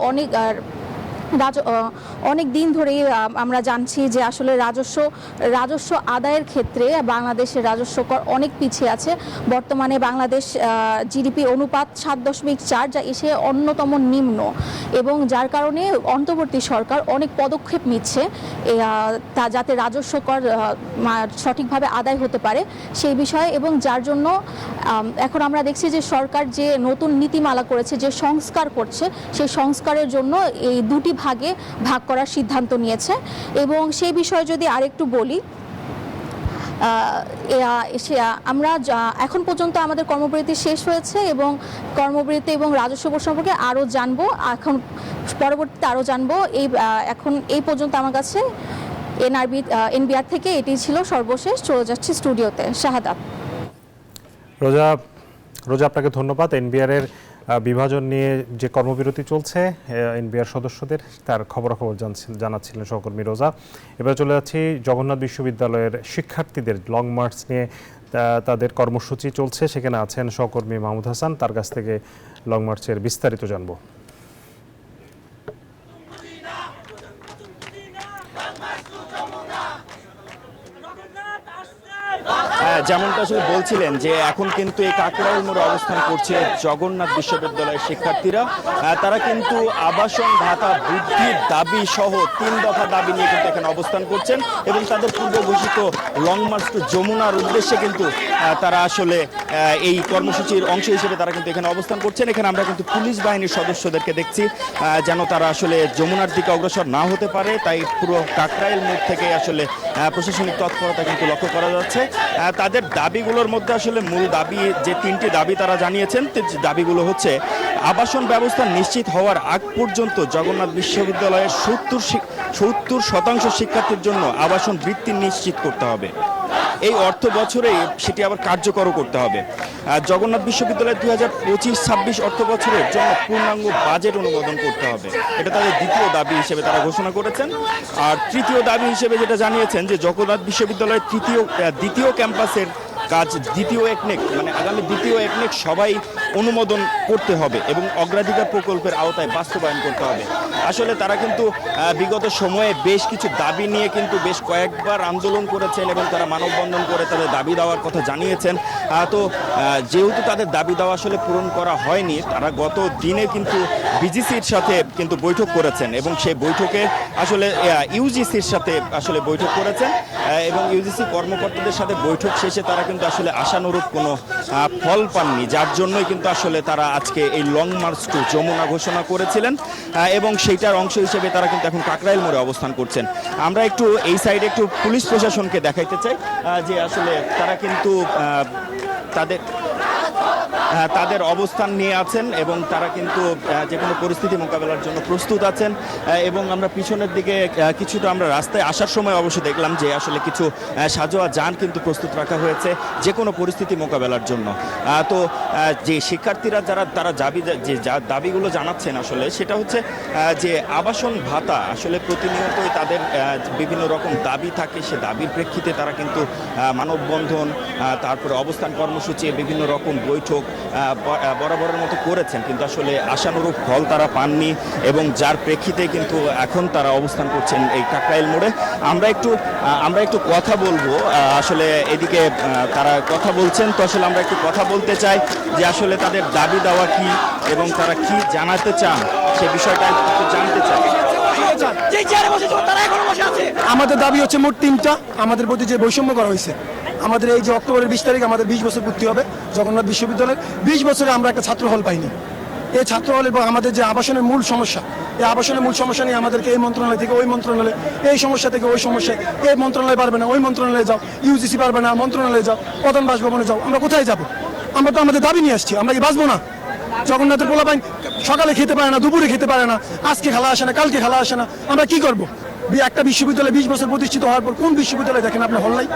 অনেক দিন ধরেই আমরা জানছি যে আসলে রাজস্ব আদায়ের ক্ষেত্রে বাংলাদেশের রাজস্ব কর অনেক পিছিয়ে আছে। বর্তমানে বাংলাদেশ জিডিপি অনুপাত 7.4, যা এসে অন্যতম নিম্ন এবং যার কারণে অন্তর্বর্তী সরকার অনেক পদক্ষেপ নিচ্ছে যাতে রাজস্ব কর সঠিকভাবে আদায় হতে পারে সেই বিষয়ে। এবং যার জন্য এখন আমরা দেখছি যে সরকার যে নতুন নীতিমালা করেছে, যে সংস্কার করছে, সেই সংস্কারের জন্য এই 2টি ভাগে ভাগ করার সিদ্ধান্ত নিয়েছে। এবং সেই বিষয়ে যদি আরেকটু বলি, আমরা এখন পর্যন্ত আমাদের কর্মবিরতি শেষ হয়েছে এবং কর্মবিরতি এবং রাজস্ব বোর্ড সম্পর্কে আরও জানবো, এখন পরবর্তীতে আরও জানবো। এখন এই পর্যন্ত আমার কাছে এনবিআর থেকে এটি ছিল সর্বশেষ। চলে যাচ্ছি স্টুডিওতে। শাহাদাব। রোজা আপনাকে ধন্যবাদ। এনবিআর-এর বিভাজন নিয়ে যে কর্মবিরতি চলছে এনবিআর সদস্যদের, তার খবরাখবর জানাচ্ছিলেন সহকর্মী রোজা। এবার চলে যাচ্ছি জগন্নাথ বিশ্ববিদ্যালয়ের শিক্ষার্থীদের লং মার্চ নিয়ে তাদের কর্মসূচি চলছে, সেখানে আছেন সহকর্মী মাহমুদ হাসান। তার কাছ থেকে লং মার্চের বিস্তারিত জানবো। যেমনটা আসলে বলছিলেন যে এখন কিন্তু এই কাকরাইল মোড়ে অবস্থান করছে জগন্নাথ বিশ্ববিদ্যালয়ের শিক্ষার্থীরা। তারা কিন্তু আবাসন ভাতা বৃদ্ধির দাবি সহ 3 দফা দাবি নিয়ে কিন্তু এখানে অবস্থান করছেন এবং তাদের পূর্ব ঘোষিত লং মার্চ টু যমুনার উদ্দেশ্যে কিন্তু তারা আসলে এই কর্মসূচির অংশ হিসেবে তারা কিন্তু এখানে অবস্থান করছেন। এখানে আমরা কিন্তু পুলিশ বাহিনীর সদস্যদেরকে দেখছি যেন তারা আসলে যমুনার দিকে অগ্রসর না হতে পারে, তাই পুরো কাকরাইল মোড় থেকে আসলে প্রশাসনিক তৎপরতা কিন্তু লক্ষ্য করা যাচ্ছে। তাদের দাবিগুলোর মধ্যে আসলে মূল দাবি যে 3টি দাবি তারা জানিয়েছেন, দাবিগুলো হচ্ছে আবাসন ব্যবস্থা নিশ্চিত হওয়ার আগ পর্যন্ত জগন্নাথ বিশ্ববিদ্যালয়ের 70% শিক্ষার্থীর জন্য আবাসন বৃত্তি নিশ্চিত করতে হবে। এই অর্থ বছরেই সেটি আবার কার্যকর করতে হবে। জগন্নাথ বিশ্ববিদ্যালয়ের 2025-26 অর্থ বছরের জন্য পূর্ণাঙ্গ বাজেট অনুমোদন করতে হবে। এটা তাদের দ্বিতীয় দাবি হিসেবে তারা ঘোষণা করেছেন। আর তৃতীয় দাবি হিসেবে যেটা জানিয়েছেন যে জগন্নাথ বিশ্ববিদ্যালয়ের দ্বিতীয় ক্যাম্পাসের কাজ দ্বিতীয় একনেক মানে আগামী দ্বিতীয় একনেক সবাই অনুমোদন করতে হবে এবং অগ্রাধিকার প্রকল্পের আওতায় বাস্তবায়ন করতে হবে। আসলে তারা কিন্তু বিগত সময়ে বেশ কিছু দাবি নিয়ে কিন্তু বেশ কয়েকবার আন্দোলন করেছেন এবং তারা মানববন্ধন করে তাদের দাবি দেওয়ার কথা জানিয়েছেন। তো যেহেতু তাদের দাবি দেওয়া আসলে পূরণ করা হয়নি, তারা গত দিনে কিন্তু বিজিসির সাথে কিন্তু বৈঠক করেছেন এবং সেই বৈঠকে আসলে ইউজিসির সাথে আসলে বৈঠক করেছেন এবং ইউজিসি কর্মকর্তাদের সাথে বৈঠক শেষে তারা কিন্তু আসলে আশানুরূপ কোনো ফল পাননি, যার জন্যই কিন্তু আসলে তারা আজকে এই লং মার্চ টু যমুনা ঘোষণা করেছিলেন এবং সেইটার অংশ হিসেবে তারা কিন্তু এখন কাকরাইল মোড়ে অবস্থান করছেন। আমরা একটু এই সাইডে একটু পুলিশ প্রশাসনকে দেখাইতে চাই যে আসলে তারা কিন্তু তাদের অবস্থান নিয়ে আছেন এবং তারা কিন্তু যে কোনো পরিস্থিতি মোকাবেলার জন্য প্রস্তুত আছেন। এবং আমরা পিছনের দিকে কিছুটা আমরা রাস্তায় আসার সময় অবশ্য দেখলাম যে আসলে কিছু সাজোয়া যান কিন্তু প্রস্তুত রাখা হয়েছে যে কোনো পরিস্থিতি মোকাবেলার জন্য। তো যে শিক্ষার্থীরা তারা দাবিগুলো জানাচ্ছেন আসলে সেটা হচ্ছে যে আবাসন ভাতা আসলে প্রতিনিয়তই তাদের বিভিন্ন রকম দাবি থাকে, সে দাবির প্রেক্ষিতে তারা কিন্তু মানববন্ধন, তারপরে অবস্থান কর্মসূচি, বিভিন্ন রকম বৈঠক বরাবরের মতো করেছেন, কিন্তু আসলে আশানুরূপ ফল তারা পাননি এবং যার প্রেক্ষিতে কিন্তু এখন তারা অবস্থান করছেন এই কাকরাইল মোড়ে। আমরা একটু কথা বলবো, আসলে এদিকে তারা কথা বলছেন, তো আসলে আমরা একটু কথা বলতে চাই যে আসলে তাদের দাবি দেওয়া কি এবং তারা কি জানাতে চান সে বিষয়টা একটু জানতে চাই। আমাদের দাবি হচ্ছে মোট 3টা। আমাদের প্রতি যে বৈষম্য করা হয়েছে, আমাদের এই যে অক্টোবরের 20 তারিখ আমাদের 20 বছর পূর্তি হবে জগন্নাথ বিশ্ববিদ্যালয়ের। 20 বছরে আমরা একটা ছাত্র হল পাইনি। এই ছাত্র হল এবং আমাদের যে আবাসনের মূল সমস্যা, এই আবাসনের মূল সমস্যা নিয়ে আমাদেরকে এই মন্ত্রণালয় থেকে ওই মন্ত্রণালয়, এই সমস্যা থেকে ওই সমস্যায়, এই মন্ত্রণালয় পারবে না ওই মন্ত্রণালয়ে যাও, ইউজিসি পারবে না মন্ত্রণালয়ে যাও, প্রধান বাসভবনে যাও। আমরা কোথায় যাব? আমরা তো আমাদের দাবি নিয়ে আসছি, আমরা কি বাঁচবো না? জগন্নাথের পোলাপাইন সকালে খেতে পারে না, দুপুরে খেতে পারে না, আজকে খেলা আসে না, কালকে খেলা আসে না। আমরা কি করব? একটা বিশ্ববিদ্যালয় 20 বছর প্রতিষ্ঠিত হওয়ার পর কোন বিশ্ববিদ্যালয় দেখেন আপনার হল নাই,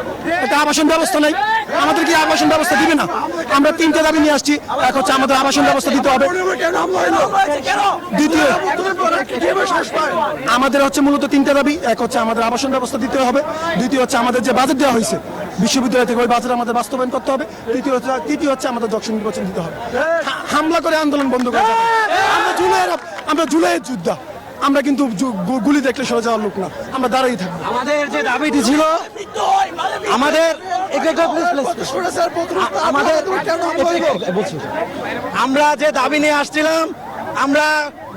একটা আবাসন ব্যবস্থা নাই। আমাদের কি আবাসন ব্যবস্থা দিবে না? আমরা 3টে দাবি নিয়ে আসছি। এক হচ্ছে আমাদের আবাসন ব্যবস্থা দিতে হবে। দ্বিতীয় আমাদের হচ্ছে মূলত 3টে দাবি। এক হচ্ছে আমাদের আবাসন ব্যবস্থা দিতে হবে। দ্বিতীয় হচ্ছে আমাদের যে বাজেট দেওয়া হয়েছে বিশ্ববিদ্যালয় থেকে ওই বাজেট আমাদের বাস্তবায়ন করতে হবে। তৃতীয় হচ্ছে আমাদের দক্ষ নির্বাচন দিতে হবে। হামলা করে আন্দোলন বন্ধ করে আমরা জুলাইয়ের যোদ্ধা, আমরা কিন্তু গুলি দেখলে সরে যাওয়ার লোক না, আমরা দাঁড়াই থাকবো। আমাদের যে দাবিটি ছিল, আমরা যে দাবি নিয়ে আসছিলাম, আমরা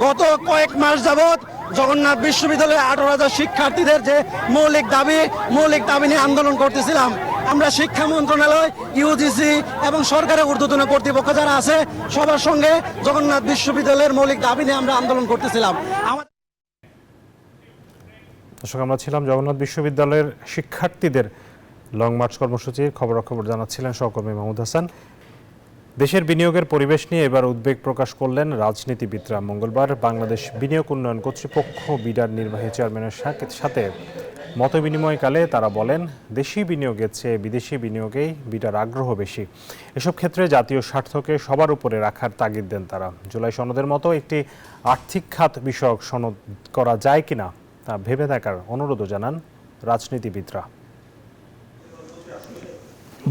গত কয়েক মাস যাবৎ জগন্নাথ বিশ্ববিদ্যালয়ের 18,000 শিক্ষার্থীদের যে মৌলিক দাবি নিয়ে আন্দোলন করতেছিলাম। আমরা শিক্ষা মন্ত্রণালয়, ইউজিসি এবং সরকারের ঊর্ধ্বতন কর্তৃপক্ষ যারা আছে সবার সঙ্গে জগন্নাথ বিশ্ববিদ্যালয়ের মৌলিক দাবি নিয়ে আমরা আন্দোলন করতেছিলাম। দর্শক, আমরা ছিলাম জগন্নাথ বিশ্ববিদ্যালয়ের শিক্ষার্থীদের লং মার্চ কর্মসূচির খবরাখবর জানাচ্ছিলেন সহকর্মী মাহমুদ হাসান। দেশের বিনিয়োগের পরিবেশ নিয়ে এবার উদ্বেগ প্রকাশ করলেন রাজনীতিবিদরা। মঙ্গলবার বাংলাদেশ বিনিয়োগ উন্নয়ন কর্তৃপক্ষ বিডার নির্বাহী চেয়ারম্যানের সাথে মতবিনিময়কালে তারা বলেন, দেশি বিনিয়োগের চেয়ে বিদেশি বিনিয়োগেই বিডার আগ্রহ বেশি। এসব ক্ষেত্রে জাতীয় স্বার্থকে সবার উপরে রাখার তাগিদ দেন তারা। জুলাই সনদের মতো একটি আর্থিক খাত বিষয়ক সনদ করা যায় কিনা তা ভেবে দেখার অনুরোধও জানান রাজনীতিবিদরা।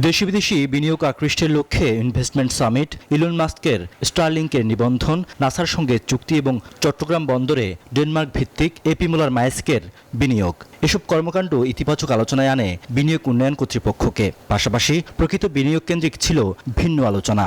দেশি বিদেশি বিনিয়োগ আকৃষ্টের লক্ষ্যে ইনভেস্টমেন্ট সামিট, ইলন মাস্কের স্টারলিংকের নিবন্ধন, নাসার সঙ্গে চুক্তি এবং চট্টগ্রাম বন্দরে ডেনমার্ক ভিত্তিক এপি মুলার মায়েস্কের বিনিয়োগ, এসব কর্মকাণ্ড ইতিবাচক আলোচনায় আনে বিনিয়োগ উন্নয়ন কর্তৃপক্ষকে। পাশাপাশি প্রকৃত বিনিয়োগ কেন্দ্রিক ছিল ভিন্ন আলোচনা।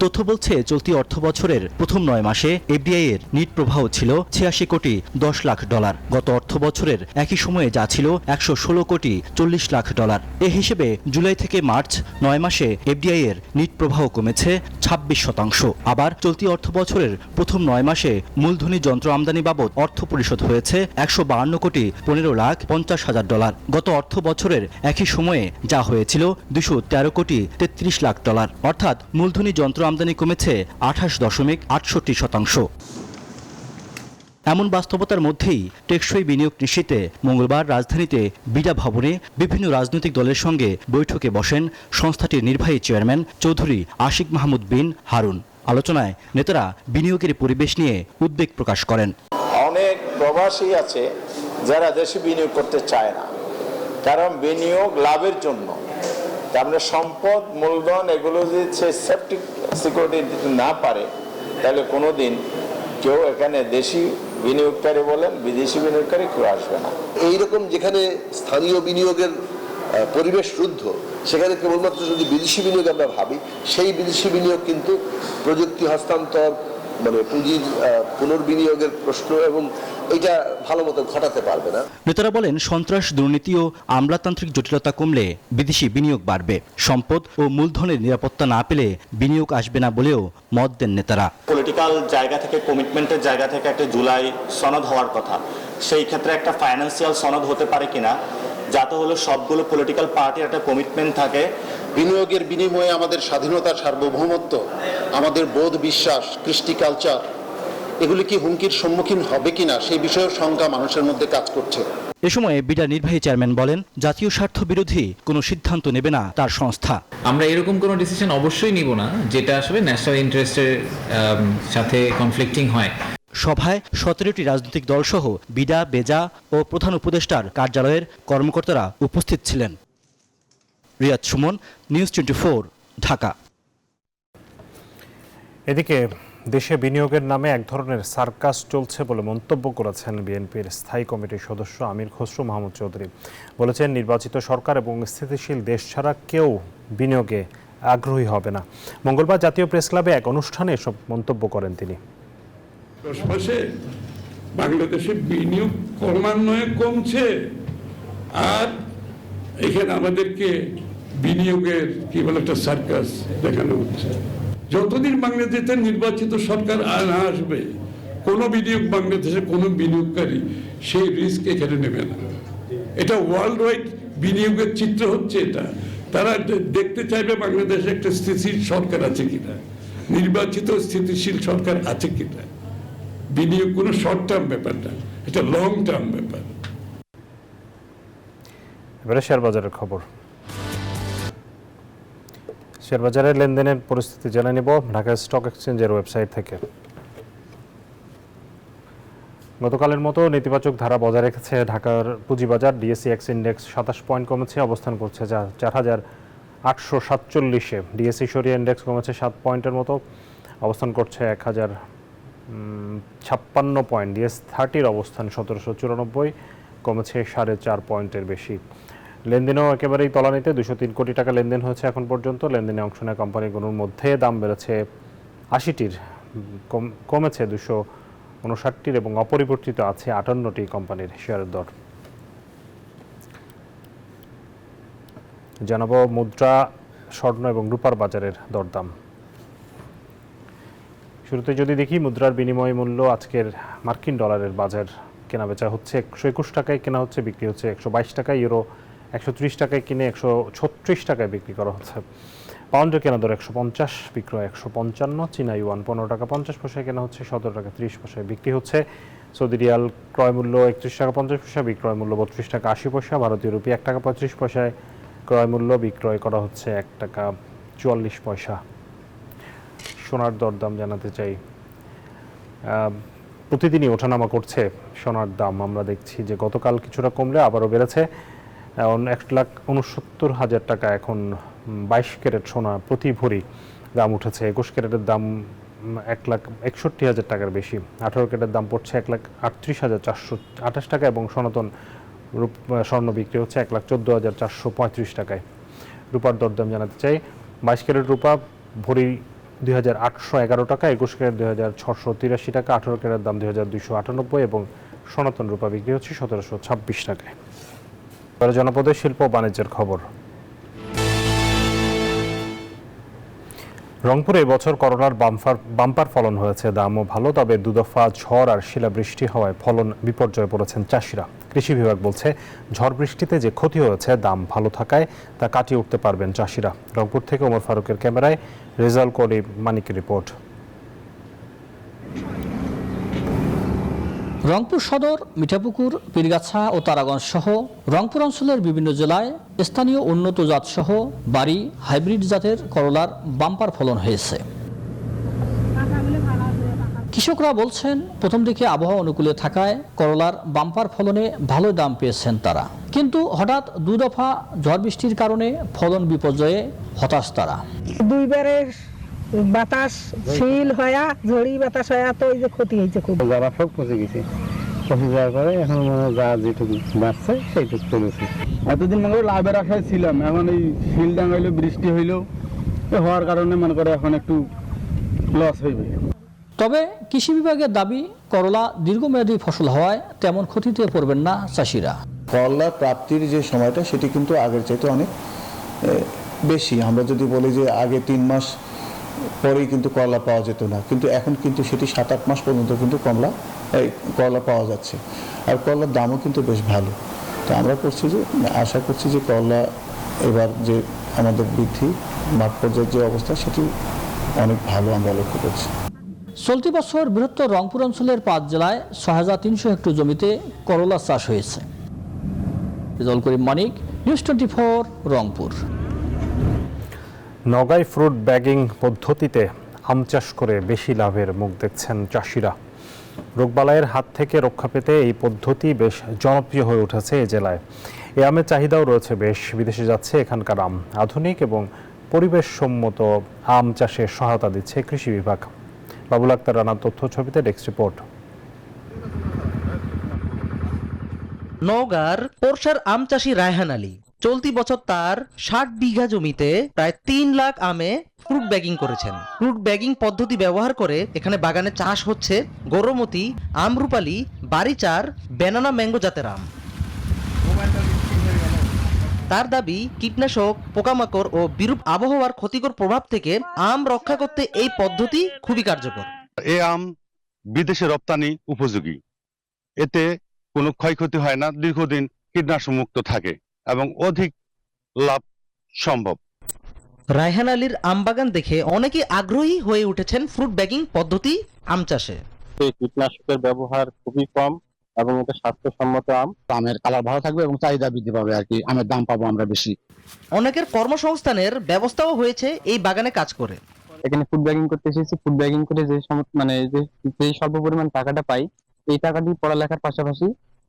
তথ্য বলছে, চলতি অর্থ বছরের প্রথম 9 মাসে এফডিআই এর নিট প্রবাহ ছিল 86 কোটি 10 লাখ ডলার। গত অর্থ বছরের একই সময়ে যা ছিল 116 কোটি 40 লাখ ডলার। এ হিসেবে জুলাই থেকে মার্চ 9 মাসে এফডিআই এর নিট প্রবাহ কমেছে 26%। আবার চলতি অর্থ বছরের প্রথম 9 মাসে মূলধনী যন্ত্র আমদানি বাবদ অর্থ পরিশোধ হয়েছে 152 কোটি 15 লাখ 50 হাজার ডলার। গত অর্থ বছরের একই সময়ে যা হয়েছিল 213 কোটি 33 লাখ ডলার। অর্থাৎ মূলধনী যন্ত্র আমদানি কমেছে 28.68%। এমন বাস্তবতার মধ্যেই টেকসই বিনিয়োগ কৃষিতে মঙ্গলবার রাজধানীতে বিডা ভবনে বিভিন্ন রাজনৈতিক দলের সঙ্গে বৈঠকে বসেন সংস্থাটির নির্বাহী চেয়ারম্যান চৌধুরী আশিক মাহমুদ বিন হারুন। আলোচনায় নেতারা বিনিয়োগের পরিবেশ নিয়ে উদ্বেগ প্রকাশ করেন। অনেক প্রবাসী আছে যারা দেশে বিনিয়োগ করতে চায় না, কারণ বিনিয়োগ লাভের জন্য। আমরা সম্পদ, মূলধন এগুলো যদি সেফটি সিকিউরিটি দিতে না পারে, তাহলে কোনোদিন কেউ এখানে দেশি বিনিয়োগকারী বলেন, বিদেশি বিনিয়োগকারী কেউ আসবে না। এইরকম যেখানে স্থানীয় বিনিয়োগের পরিবেশ শুদ্ধ, সেখানে কেবলমাত্র যদি বিদেশি বিনিয়োগ আমরা ভাবি, সেই বিদেশি বিনিয়োগ কিন্তু প্রযুক্তি হস্তান্তর, মানে পুঁজির পুনর্বিনিয়োগের প্রশ্ন এবং এটা ভালো মতো ঘটাতে পারবে না। নেতারা বলেন, সন্ত্রাস, দুর্নীতি ও আমলাতান্ত্রিক জটিলতা কমলে বিদেশি বিনিয়োগ বাড়বে। সম্পদ ও মূলধনের নিরাপত্তা না পেলে বিনিয়োগ আসবে না বলেও মত দেন নেতারা। পলিটিক্যাল জায়গা থেকে, কমিটমেন্টের জায়গা থেকে একটা জুলাই সনদ হওয়ার কথা, সেই ক্ষেত্রে একটা ফাইন্যান্সিয়াল সনদ হতে পারে কিনা, যাতে হলো সবগুলো পলিটিক্যাল পার্টির একটা কমিটমেন্ট থাকে। বিনিয়োগের বিনিময়ে আমাদের স্বাধীনতা, সার্বভৌমত্ব, আমাদের বোধ, বিশ্বাস, কৃষ্টি, কালচার এগুলি কি হুমকির সম্মুখীন হবে কিনা সেই বিষয়ের শঙ্কা মানুষের মধ্যে কাজ করছে। এ সময় বিডার নির্বাহী চেয়ারম্যান বলেন, জাতীয় স্বার্থ বিরোধী কোনো সিদ্ধান্ত নেবে না তার সংস্থা। আমরা এরকম কোনো ডিসিশন অবশ্যই নিব না যেটা আসলে ন্যাশনাল ইন্টারেস্টের সাথে কনফ্লিক্টিং হয়। সভায় 17টি রাজনৈতিক দলসহ বিডা, বেজা ও প্রধান উপদেষ্টার কার্যালয়ের কর্মকর্তারা উপস্থিত ছিলেন। রিয়াদ সুমন, নিউজ 24, ঢাকা। এদিকে দেশে বিনিয়োগের নামে এক ধরনের সার্কাস চলছে বলে মন্তব্য করেছেন বিএনপির স্থায়ী কমিটির সদস্য আমির খসরু মাহমুদ চৌধুরী। বলেছেন, নির্বাচিত সরকার এবং স্থিতিশীল দেশ ছাড়া কেউ বিনিয়োগে আগ্রহী হবে না। মঙ্গলবার জাতীয় প্রেস ক্লাবে এক অনুষ্ঠানে এসব মন্তব্য করেন তিনি। 10 মাসে বাংলাদেশে বিনিয়োগ ক্রমান্বয়ে কমছে, আর এখানে আমাদেরকে বিনিয়োগের কি বলে একটা সার্কাস দেখানো হচ্ছে। যতদিন বাংলাদেশের নির্বাচিত সরকার না আসবে, কোনো বিনিয়োগ, বাংলাদেশের কোনো বিনিয়োগকারী সেই রিস্ক এখানে নেবে না। এটা ওয়ার্ল্ড ওয়াইড বিনিয়োগের চিত্র হচ্ছে এটা। তারা দেখতে চাইবে বাংলাদেশে একটা স্থিতিশীল সরকার আছে কিনা, নির্বাচিত স্থিতিশীল সরকার আছে কিনা। বিনিয়োগ কোনো শর্ট টার্ম ব্যাপার না, এটা লং টার্ম ব্যাপার। এবারে শেয়ার বাজারের খবর। শেয়ার বাজারের লেনদেনের পরিস্থিতি জেনে নেব ঢাকা স্টক এক্সচেঞ্জের ওয়েবসাইট থেকে। গতকালের মতো নেতিবাচক ধারা বজায় রেখেছে ঢাকার পুঁজিবাজার। ডিএসইএক্স ইন্ডেক্স 27 পয়েন্ট কমেছে, অবস্থান করছে 4847-এ। ডিএসই সরিয়া ইন্ডেক্স কমেছে 7 পয়েন্টের মতো, অবস্থান করছে 1056 পয়েন্ট। ডিএস 30-র অবস্থান 1794, কমেছে 4.5 পয়েন্টের বেশি। লেনদেনও একেবারেই তলানিতে, 203 কোটি টাকা লেনদেন হয়েছে এখন পর্যন্ত। লেনদেনে অংশ নেওয়া কোম্পানিগুলোর মধ্যে দাম বেড়েছে 80টির, কমেছে 259টির এবং অপরিবর্তিত আছে 58টি কোম্পানির শেয়ারের দর। জানাবো মুদ্রা, স্বর্ণ এবং রূপার বাজারের দরদাম। শুরুতে যদি দেখি মুদ্রার বিনিময় মূল্য, আজকের মার্কিন ডলারের বাজার কেনাবেচা হচ্ছে 121 টাকায় কেনা হচ্ছে, বিক্রি হচ্ছে 122 টাকায়। ইউরো 130 টাকায় কিনে 136 টাকায় বিক্রি করা হচ্ছে। পাউন্ডের কেনা দর 150, বিক্রয় 155। চীনা ইউয়ান 15 টাকা 50 পয়সায় কেনা হচ্ছে, 17 টাকা 30 পয়সায় বিক্রি হচ্ছে। সৌদি রিয়াল ক্রয় মূল্য 31 টাকা 50 পয়সা, বিক্রয় মূল্য 32 টাকা 80 পয়সা। ভারতীয় রুপি 1 টাকা 35 পয়সায় ক্রয় মূল্য, বিক্রয় করা হচ্ছে 1 টাকা 44 পয়সা। সোনার দরদাম জানাতে চাই, প্রতিদিনই ওঠানামা করছে সোনার দাম। আমরা দেখছি যে গতকাল কিছুটা কমলে আবারও বেড়েছে। 1,69,000 টাকা এখন 22 ক্যারেট সোনা প্রতি ভরি দাম উঠেছে। 21 ক্যারেটের দাম 1,61,000 টাকার বেশি। 18 ক্যারেটের দাম পড়ছে 1,38,428 টাকা এবং সনাতন স্বর্ণ বিক্রি হচ্ছে 1,14,435 টাকায়। রূপার দরদাম জানাতে চাই, 22 ক্যারেট রূপা ভরি 2,811 টাকা, 21 ক্যারেট 2,683 টাকা, 18 ক্যারেট দাম 2,298 এবং সনাতন রূপা বিক্রি হচ্ছে 1,726 টাকায়। এবারে জনপদের শিল্প ও বাণিজ্যের খবর। রংপুরে এবছর করলার বাম্পার ফলন হয়েছে, দামও ভালো। তবে দুদফা ঝড় আর শিলাবৃষ্টি হওয়ায় ফলন বিপর্যয়ে পড়েছেন চাষিরা। কৃষি বিভাগ বলছে, ঝড় বৃষ্টিতে যে ক্ষতি হয়েছে দাম ভালো থাকায় তা কাটিয়ে উঠতে পারবেন চাষিরা। রংপুর থেকে ওমর ফারুকের ক্যামেরায় রেজাল করি মানিকের রিপোর্ট। রংপুর সদর, মিঠাপুকুর, পীরগাছা ও তারাগঞ্জ সহ রংপুর অঞ্চলের বিভিন্ন জেলায় স্থানীয় উন্নত জাত সহ বাড়ি হাইব্রিড জাতের করলার বাম্পার ফলন হয়েছে। কৃষকরা বলছেন, প্রথম দিকে আবহাওয়া অনুকূলে থাকায় করলার বাম্পার ফলনে ভালো দাম পেয়েছেন তারা, কিন্তু হঠাৎ দুই দফা ঝড় বৃষ্টির কারণে ফলন বিপর্যয়ে হতাশ তারা। দুইবারের বাতাস শিল হয়া ঝড়ি বাতাস হয়া তো এই যে ক্ষতি হয়েছে, খুব যারা সব পচে গেছে। পচে যাওয়ার পরে এখন যা যেটুকু বাঁচছে সেইটুকু চলেছে। এতদিন মনে করে লাভের আশায় ছিলাম, এখন এই শিল ডাঙাইলো, বৃষ্টি হইলো, হওয়ার কারণে মনে করে এখন একটু লস হইবে। তবে কৃষি বিভাগের দাবি, করলা দীর্ঘমেয়াদী ফসল হওয়ায় তেমন ক্ষতিতে পড়বেন না চাষিরা। করলা প্রাপ্তির যে সময়টা সেটি কিন্তু আগের চাইতে অনেক বেশি। আমরা যদি বলি যে আগে 3 মাস পরেই কিন্তু করলা পাওয়া যেত না, কিন্তু এখন কিন্তু সেটি 7-8 মাস পর্যন্ত কিন্তু করলা পাওয়া যাচ্ছে। আর করলার দামও কিন্তু বেশ ভালো। তো আমরা আশা করছি যে করলা এবার যে আমাদের বৃদ্ধি মাঠ পর্যায়ের যে অবস্থা সেটি অনেক ভালো আমরা লক্ষ্য করছি। চলতি বছর বৃহত্তর রংপুর অঞ্চলের 5 জেলায় 6,300 হেক্টর জমিতে করলা চাষ হয়েছে। রেজাল করিম মানিক, নিউজ 24, রংপুর। নগাঁয় ফ্রুট ব্যাগিং পদ্ধতিতে আম চাষ করে বেশি লাভের মুখ দেখছেন চাষিরা। রোগবালাইয়ের হাত থেকে রক্ষা পেতে এই পদ্ধতি বেশ জনপ্রিয় হয়ে উঠেছে এই জেলায়। এই আমের চাহিদাও রয়েছে বেশ, বিদেশে যাচ্ছে এখানকার আম। আধুনিক এবং পরিবেশসম্মত আম চাষে সহায়তা দিচ্ছে কৃষি বিভাগ। বাবুল আক্তার রানার তথ্য ছবিতে ডেস্ক রিপোর্ট। নওগাঁর পোরশার আম চাষি রায়হান আলী চলতি বছর তার 60 বিঘা জমিতে প্রায় 3 লাখ আমে ফ্রুট ব্যাগিং করেছেন। ফ্রুট ব্যাগিং পদ্ধতি ব্যবহার করে এখানে বাগানে চাষ হচ্ছে গৌরমতি, আমরুপালি, বাড়িচার, ব্যানানা ম্যাঙ্গো জাতের আম। তার দাবি, কীটনাশক, পোকামাকড় ও বিরূপ আবহাওয়ার ক্ষতিকর প্রভাব থেকে আম রক্ষা করতে এই পদ্ধতি খুবই কার্যকর। এই আম বিদেশে রপ্তানি উপযোগী, এতে কোনো ক্ষয়ক্ষতি হয় না, দীর্ঘদিন কীটনাশক মুক্ত থাকে এবং অধিক লাভ সম্ভব। রায়হান আলীর আম বাগান দেখে অনেকে আগ্রহী হয়ে উঠেছেন ফ্রুট ব্যাগিং পদ্ধতি আম চাষে। এই কীটনাশকের ব্যবহার খুবই কম এবং এটা স্বাস্থ্যসম্মত আম। আমের কালার ভালো থাকবে এবং চাহিদা বৃদ্ধি পাবে, আর কি আমের দাম পাবো আমরা বেশি। অনেকের কর্মসংস্থানের ব্যবস্থাও হয়েছে এই বাগানে কাজ করে। এখানে ফুড ব্যাগিং করতে এসেছি, ফুড ব্যাগিং করে যে স্বল্প পরিমাণ টাকাটা পাই, এই টাকা দিয়ে পড়ালেখার পাশাপাশি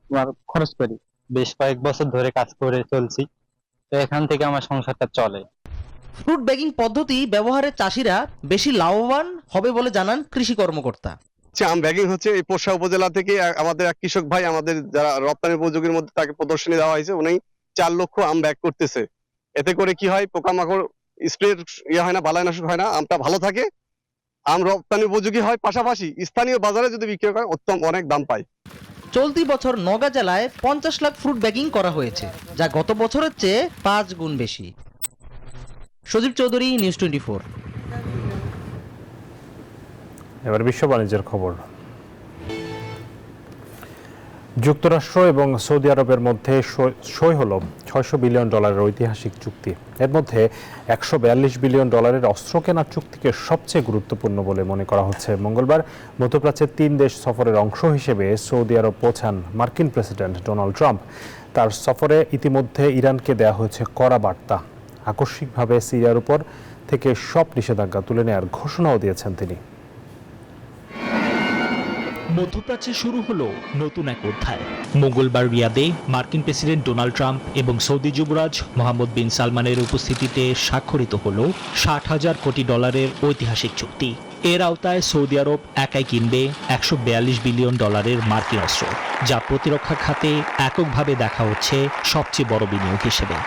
আমার খরচ করি। বেশ কয়েক বছর ধরে কাজ করে চলছি, তো এখান থেকে আমার সংসারটা চলে। ফ্রুট ব্যাগিং পদ্ধতি ব্যবহারে চাষিরা বেশি লাভবান হবে বলে জানান কৃষি কর্মকর্তা। আম ব্যাগিং হচ্ছে এই পোরশা উপজেলা থেকে আমাদের এক কৃষক ভাই, আমাদের যারা রপ্তানি উপযোগীর মধ্যে তাকে প্রদর্শনী দেওয়া হয়েছে, উনি 4 লক্ষ আম ব্যাগ করতেছে। এতে করে কি হয়, পোকামাকড় স্প্রে হয় না, বালাইনাশক হয় না, আমটা ভালো থাকে, আম রপ্তানি উপযোগী হয়, পাশাপাশি স্থানীয় বাজারে যদি বিক্রি হয় উত্তম অনেক দাম পায়। চলতি বছর নওগাঁ জেলায় 50 লাখ ফ্রুট ব্যাগিং করা হয়েছে, যা গত বছরের চেয়ে 5 গুণ বেশি। সজীব চৌধুরী, নিউজ 24। এবার বিশ্ব বাণিজ্যের খবর। যুক্তরাষ্ট্র এবং সৌদি আরবের মধ্যে সই হল $600 বিলিয়ন ঐতিহাসিক চুক্তি। এর মধ্যে $142 বিলিয়ন অস্ত্র কেনার চুক্তিকে সবচেয়ে গুরুত্বপূর্ণ বলে মনে করা হচ্ছে। মঙ্গলবার মধ্যপ্রাচ্যের 3 দেশ সফরের অংশ হিসেবে সৌদি আরব পৌঁছান মার্কিন প্রেসিডেন্ট ডোনাল্ড ট্রাম্প। তার সফরে ইতিমধ্যে ইরানকে দেয়া হয়েছে কড়া বার্তা। আকস্মিকভাবে সিরিয়ার উপর থেকে সব নিষেধাজ্ঞা তুলে নেওয়ার ঘোষণাও দিয়েছেন তিনি। মধ্যপ্রাচ্যে শুরু হলো নতুন এক অধ্যায়। মঙ্গলবার রিয়াদে মার্কিন প্রেসিডেন্ট ডোনাল্ড ট্রাম্প এবং সৌদি যুবরাজ মোহাম্মদ বিন সালমানের উপস্থিতিতে স্বাক্ষরিত হলো $60,000 কোটি ঐতিহাসিক চুক্তি। এর আওতায় সৌদি আরব একাই কিনবে $142 বিলিয়ন মার্কিন অস্ত্র, যা প্রতিরক্ষা খাতে এককভাবে দেখা হচ্ছে সবচেয়ে বড় বিনিয়োগ হিসেবে।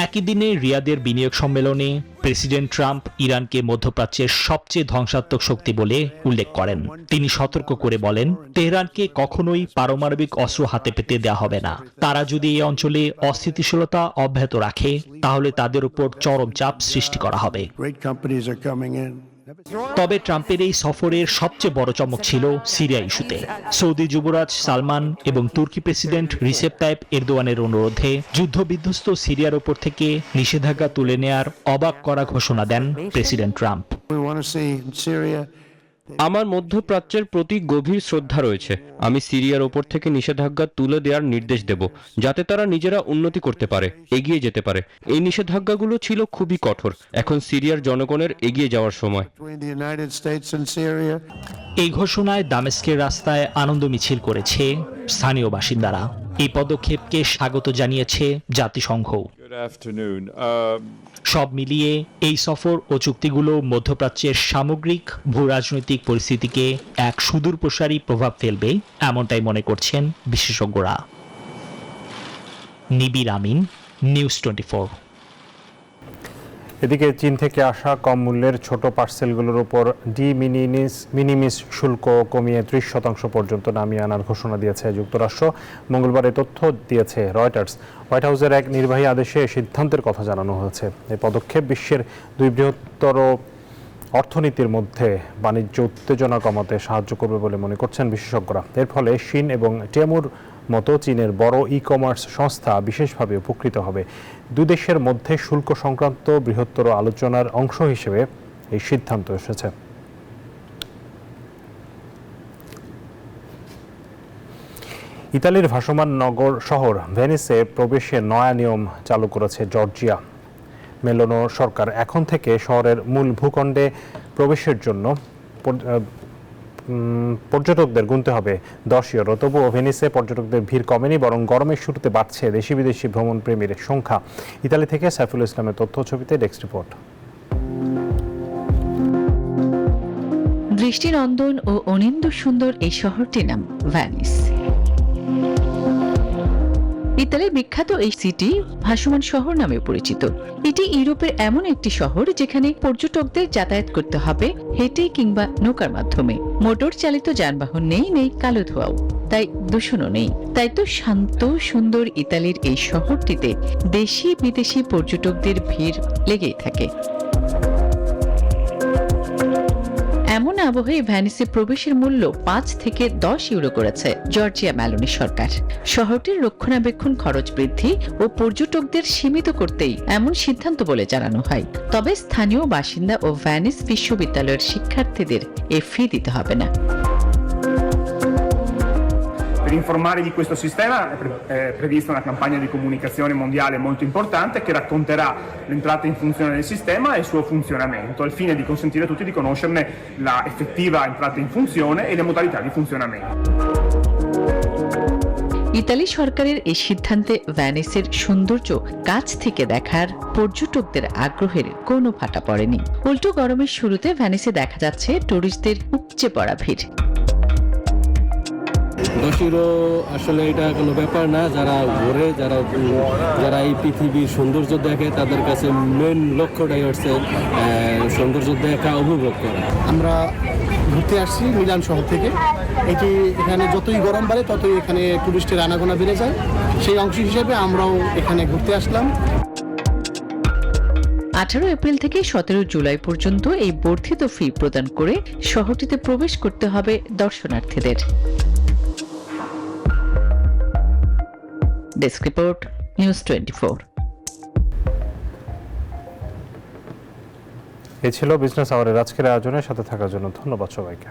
একই দিনে রিয়াদের বিনিয়োগ সম্মেলনে প্রেসিডেন্ট ট্রাম্প ইরানকে মধ্যপ্রাচ্যের সবচেয়ে ধ্বংসাত্মক শক্তি বলে উল্লেখ করেন। তিনি সতর্ক করে বলেন, তেহরানকে কখনোই পারমাণবিক অস্ত্র হাতে পেতে দেওয়া হবে না। তারা যদি এই অঞ্চলে অস্থিতিশীলতা অব্যাহত রাখে, তাহলে তাদের উপর চরম চাপ সৃষ্টি করা হবে। তবে ট্রাম্পের এই সফরের সবচেয়ে বড় চমক ছিল সিরিয়া ইস্যুতে। সৌদি যুবরাজ সালমান এবং তুর্কি প্রেসিডেন্ট রিসেপ তাইপ এরদোয়ানের অনুরোধে যুদ্ধবিধ্বস্ত সিরিয়ার উপর থেকে নিষেধাজ্ঞা তুলে নেয়ার অবাক করা ঘোষণা দেন প্রেসিডেন্ট ট্রাম্প। আমার মধ্যপ্রাচ্যের প্রতি গভীর শ্রদ্ধা রয়েছে। আমি সিরিয়ার ওপর থেকে নিষেধাজ্ঞা তুলে দেওয়ার নির্দেশ দেব, যাতে তারা নিজেরা উন্নতি করতে পারে, এগিয়ে যেতে পারে। এই নিষেধাজ্ঞাগুলো ছিল খুবই কঠোর। এখন সিরিয়ার জনগণের এগিয়ে যাওয়ার সময়। এই ঘোষণায় দামেস্কের রাস্তায় আনন্দ মিছিল করেছে স্থানীয় বাসিন্দারা। এই পদক্ষেপকে স্বাগত জানিয়েছে জাতিসংঘ। সব মিলিয়ে এই সফর ও চুক্তিগুলো মধ্যপ্রাচ্যের সামগ্রিক ভূরাজনৈতিক পরিস্থিতিকে এক সুদূরপ্রসারী প্রভাব ফেলবে, এমনটাই মনে করছেন বিশেষজ্ঞরা। নিবির আমিন, নিউজ 24। এদিকে চীন থেকে আসা কম মূল্যের ছোট পার্সেলগুলোর উপর মিনিমিস শুল্ক কমিয়ে 30% পর্যন্ত নামিয়ে আনার ঘোষণা দিয়েছে যুক্তরাষ্ট্র। মঙ্গলবার এ তথ্য দিয়েছে রয়টার্স। হোয়াইট হাউসের এক নির্বাহী আদেশে সিদ্ধান্তের কথা জানানো হয়েছে। এই পদক্ষেপ বিশ্বের 2 বৃহত্তর অর্থনীতির মধ্যে বাণিজ্য উত্তেজনা কমাতে সাহায্য করবে বলে মনে করছেন বিশেষজ্ঞরা। এর ফলে শিন এবং টেমুর মতো চীনের বড় ই-কমার্স সংস্থা বিশেষভাবে উপকৃত হবে। 2 দেশের মধ্যে শুল্ক সংক্রান্ত বৃহত্তর আলোচনার অংশ হিসেবে এই সিদ্ধান্ত এসেছে। ইতালির ভাসমান নগর শহর ভেনিসে প্রবেশে নয়া নিয়ম চালু করেছে জর্জিয়া। মেলোনো সরকার এখন থেকে শহরের মূল ভূখণ্ডে প্রবেশের জন্য পর্যটকদের গুনতে হবে €10। তবুও ভেনিসে পর্যটকদের ভিড় কমেনি, বরং গরমের শুরুতে বাড়ছে দেশি বিদেশি ভ্রমণ প্রেমীর সংখ্যা। ইতালি থেকে সাইফুল ইসলামের তথ্য ছবিতে ডেস্ক রিপোর্ট। দৃষ্টিনন্দন ও অনিন্দ্য সুন্দর এই শহরটির নাম ভেনিস। ইতালির বিখ্যাত এই সিটি ভাসমান শহর নামে পরিচিত। এটি ইউরোপের এমন একটি শহর যেখানে পর্যটকদের যাতায়াত করতে হবে হেঁটে কিংবা নৌকার মাধ্যমে। মোটর চালিত যানবাহন নেই কালো ধোঁয়াও, তাই দূষণও নেই। তাই তো শান্ত সুন্দর ইতালির এই শহরটিতে দেশি বিদেশি পর্যটকদের ভিড় লেগেই থাকে। এমন আবহে ভ্যানিসে প্রবেশের মূল্য €5 থেকে €10 করেছে জর্জিয়া মেলোনি সরকার। শহরটির রক্ষণাবেক্ষণ খরচ বৃদ্ধি ও পর্যটকদের সীমিত করতেই এমন সিদ্ধান্ত বলে জানানো হয়। তবে স্থানীয় বাসিন্দা ও ভ্যানিস বিশ্ববিদ্যালয়ের শিক্ষার্থীদের এ ফি দিতে হবে না। Per informare di questo sistema è prevista una campagna di comunicazione mondiale molto importante che racconterà l'entrata in funzione del sistema e il suo funzionamento, al fine di consentire a tutti di conoscerne la effettiva entrata in funzione e le modalità di funzionamento. Italy সরকারের এই সিদ্ধান্তে ভ্যানিসের সৌন্দর্য কাছ থেকে দেখার পর্যটকদের আগ্রহের কোনো ফাটা পড়েনি। উল্টো গরমের শুরুতে ভ্যানিসে দেখা যাচ্ছে টুরিস্টদের উপচে পড়া ভিড়। €10 আসলে এটা কোনো ব্যাপার না। যারা ঘোরে, যারা এই পৃথিবীর সৌন্দর্য দেখে, তাদের কাছে মেন লক্ষ্যটাই হচ্ছে সৌন্দর্য দেখা, উপভোগ করা। আমরা ঘুরতে আসছি মিলান শহর থেকে। এখানে যতই গরম বাড়ে ততই এখানে টুরিস্টের আনাগোনা বেড়ে যায়। সেই অংশ হিসেবে আমরাও এখানে ঘুরতে আসলাম। 18 এপ্রিল থেকে 17 জুলাই পর্যন্ত এই বর্ধিত ফি প্রদান করে শহরটিতে প্রবেশ করতে হবে দর্শনার্থীদের। Desk report, news 24। এই ছিল বিজনেস আওয়ারের আজকের আয়োজনের সাথে থাকার জন্য ধন্যবাদ সবাইকে।